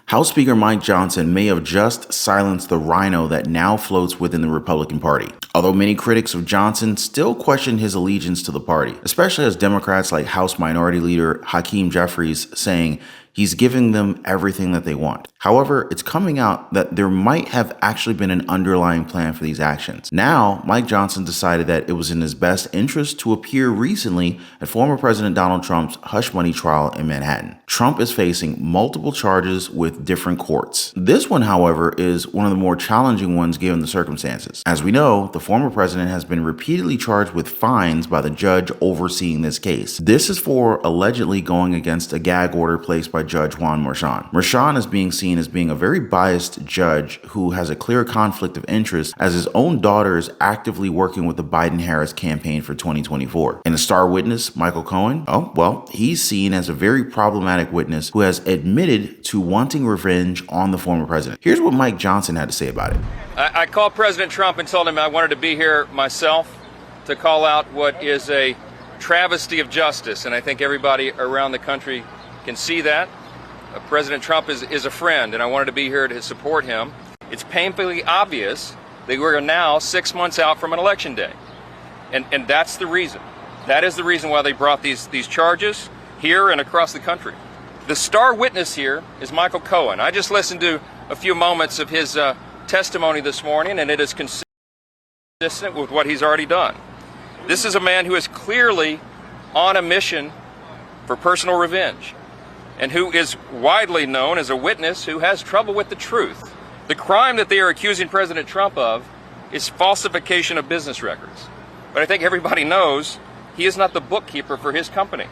House Speaker Mike Johnson may have just silenced the rhino that now floats within the Republican Party. Although many critics of Johnson still question his allegiance to the party, especially as Democrats like House Minority Leader Hakeem Jeffries saying he's giving them everything that they want. However, it's coming out that there might have actually been an underlying plan for these actions. Now, Mike Johnson decided that it was in his best interest to appear recently at former President Donald Trump's hush money trial in Manhattan. Trump is facing multiple charges with different courts. This one, however, is one of the more challenging ones given the circumstances. As we know, the former president has been repeatedly charged with fines by the judge overseeing this case. This is for allegedly going against a gag order placed by Judge Juan Merchan. Merchan is being seen as being a very biased judge who has a clear conflict of interest, as his own daughter is actively working with the Biden-Harris campaign for 2024. And the star witness, Michael Cohen, he's seen as a very problematic witness who has admitted to wanting revenge on the former president. Here's what Mike Johnson had to say about it. I called President Trump and told him I wanted to be here myself to call out what is a travesty of justice, and I think everybody around the country can see that. President Trump is a friend, and I wanted to be here to support him. It's painfully obvious that we're now 6 months out from an election day, and that's the reason. That is the reason why they brought these charges here and across the country. The star witness here is Michael Cohen. I just listened to a few moments of his testimony this morning, and it is consistent with what he's already done. This is a man who is clearly on a mission for personal revenge, and who is widely known as a witness who has trouble with the truth. The crime that they are accusing President Trump of is falsification of business records. But I think everybody knows he is not the bookkeeper for his company.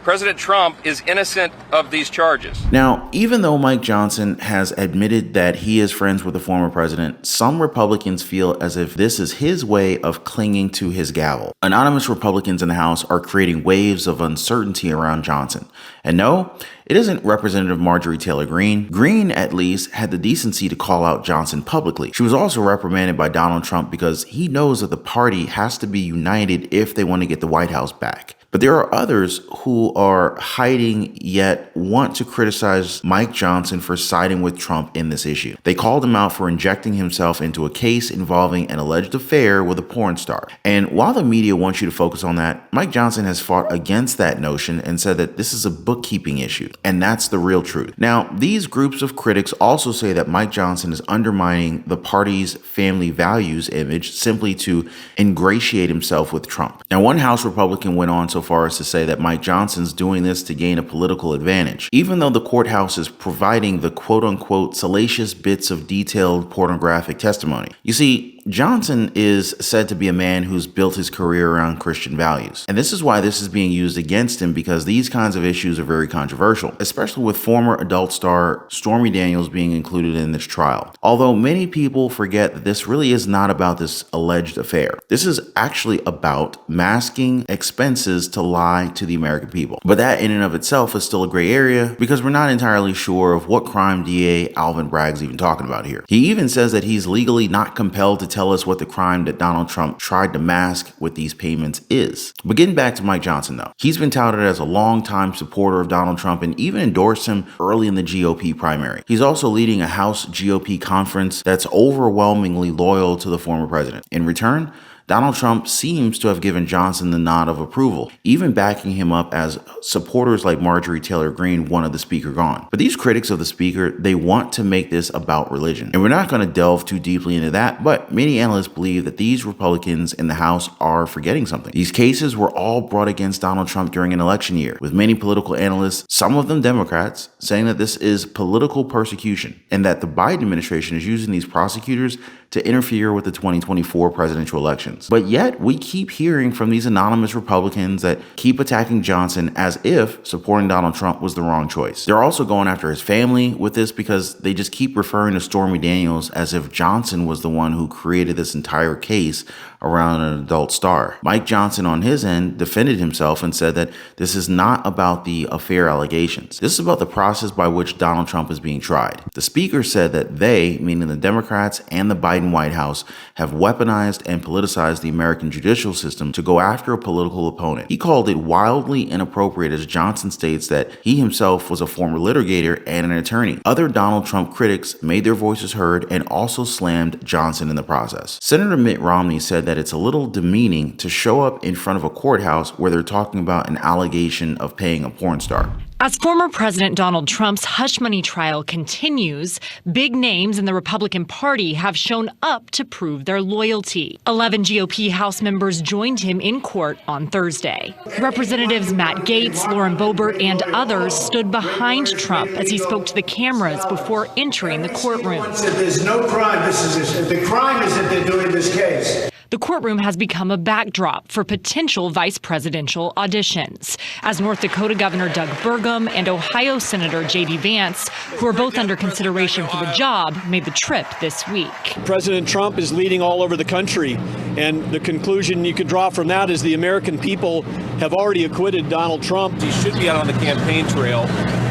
President Trump is innocent of these charges. Now, even though Mike Johnson has admitted that he is friends with the former president, some Republicans feel as if this is his way of clinging to his gavel. Anonymous Republicans in the House are creating waves of uncertainty around Johnson. And no, it isn't Representative Marjorie Taylor Greene. Greene, at least, had the decency to call out Johnson publicly. She was also reprimanded by Donald Trump because he knows that the party has to be united if they want to get the White House back. But there are others who are hiding yet want to criticize Mike Johnson for siding with Trump in this issue. They called him out for injecting himself into a case involving an alleged affair with a porn star. And while the media wants you to focus on that, Mike Johnson has fought against that notion and said that this is a bookkeeping issue. And that's the real truth. Now, these groups of critics also say that Mike Johnson is undermining the party's family values image simply to ingratiate himself with Trump. Now, one House Republican went on so far as to say that Mike Johnson's doing this to gain a political advantage, even though the courthouse is providing the quote-unquote salacious bits of detailed pornographic testimony. You see, Johnson is said to be a man who's built his career around Christian values. And this is why this is being used against him, because these kinds of issues are very controversial, especially with former adult star Stormy Daniels being included in this trial. Although many people forget that this really is not about this alleged affair. This is actually about masking expenses to lie to the American people. But that in and of itself is still a gray area because we're not entirely sure of what crime DA Alvin Bragg's even talking about here. He even says that he's legally not compelled to tell us what the crime that Donald Trump tried to mask with these payments is. But getting back to Mike Johnson though, he's been touted as a longtime supporter of Donald Trump and even endorsed him early in the GOP primary. He's also leading a House GOP conference that's overwhelmingly loyal to the former president. In return, Donald Trump seems to have given Johnson the nod of approval, even backing him up as supporters like Marjorie Taylor Greene wanted the speaker gone. But these critics of the speaker, they want to make this about religion. And we're not going to delve too deeply into that, but many analysts believe that these Republicans in the House are forgetting something. These cases were all brought against Donald Trump during an election year, with many political analysts, some of them Democrats, saying that this is political persecution and that the Biden administration is using these prosecutors to interfere with the 2024 presidential elections. But yet, we keep hearing from these anonymous Republicans that keep attacking Johnson as if supporting Donald Trump was the wrong choice. They're also going after his family with this because they just keep referring to Stormy Daniels as if Johnson was the one who created this entire case around an adult star. Mike Johnson, on his end, defended himself and said that this is not about the affair allegations. This is about the process by which Donald Trump is being tried. The speaker said that they, meaning the Democrats and the Biden White House, have weaponized and politicized the American judicial system to go after a political opponent. He called it wildly inappropriate as Johnson states that he himself was a former litigator and an attorney. Other Donald Trump critics made their voices heard and also slammed Johnson in the process. Senator Mitt Romney said that it's a little demeaning to show up in front of a courthouse where they're talking about an allegation of paying a porn star. As former President Donald Trump's hush money trial continues, big names in the Republican Party have shown up to prove their loyalty. 11 GOP House members joined him in court on Thursday. Representatives Matt Gaetz, Lauren Boebert, and others stood behind Trump as he spoke to the cameras before entering the courtroom. There's no crime. The crime is that they're doing this case. The courtroom has become a backdrop for potential vice presidential auditions, as North Dakota Governor Doug Burgum and Ohio Senator J.D. Vance, who are both under consideration for the job, made the trip this week. President Trump is leading all over the country, and the conclusion you could draw from that is the American people have already acquitted Donald Trump. He should be out on the campaign trail,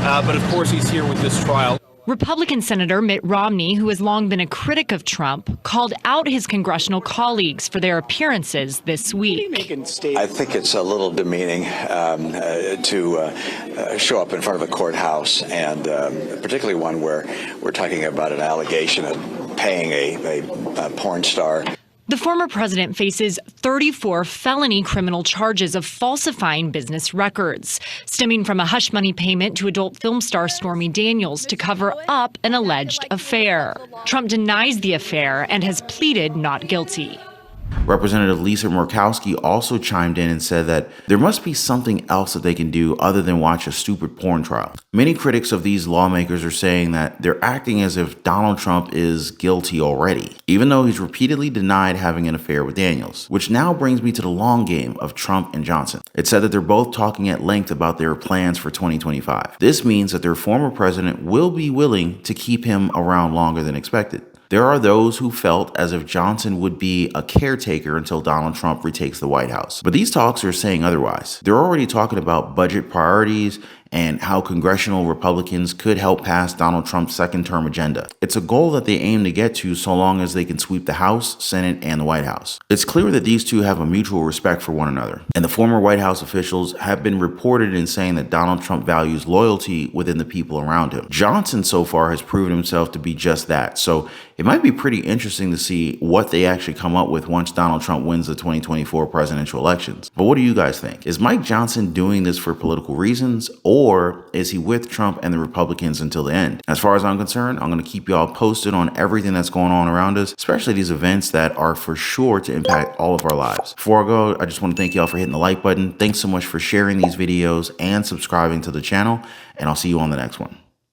but of course he's here with this trial. Republican Senator Mitt Romney, who has long been a critic of Trump, called out his congressional colleagues for their appearances this week. I think it's a little demeaning to show up in front of a courthouse, and particularly one where we're talking about an allegation of paying a porn star. The former president faces 34 felony criminal charges of falsifying business records, stemming from a hush money payment to adult film star Stormy Daniels to cover up an alleged affair. Trump denies the affair and has pleaded not guilty. Representative Lisa Murkowski also chimed in and said that there must be something else that they can do other than watch a stupid porn trial. Many critics of these lawmakers are saying that they're acting as if Donald Trump is guilty already, even though he's repeatedly denied having an affair with Daniels, which now brings me to the long game of Trump and Johnson. It said that they're both talking at length about their plans for 2025. This means that their former president will be willing to keep him around longer than expected. There are those who felt as if Johnson would be a caretaker until Donald Trump retakes the White House. But these talks are saying otherwise. They're already talking about budget priorities and how congressional Republicans could help pass Donald Trump's second-term agenda. It's a goal that they aim to get to so long as they can sweep the House, Senate, and the White House. It's clear that these two have a mutual respect for one another, and the former White House officials have been reported in saying that Donald Trump values loyalty within the people around him. Johnson so far has proven himself to be just that, so it might be pretty interesting to see what they actually come up with once Donald Trump wins the 2024 presidential elections. But what do you guys think? Is Mike Johnson doing this for political reasons, or is he with Trump and the Republicans until the end? As far as I'm concerned, I'm going to keep y'all posted on everything that's going on around us, especially these events that are for sure to impact all of our lives. Before I go, I just want to thank y'all for hitting the like button. Thanks so much for sharing these videos and subscribing to the channel, and I'll see you on the next one.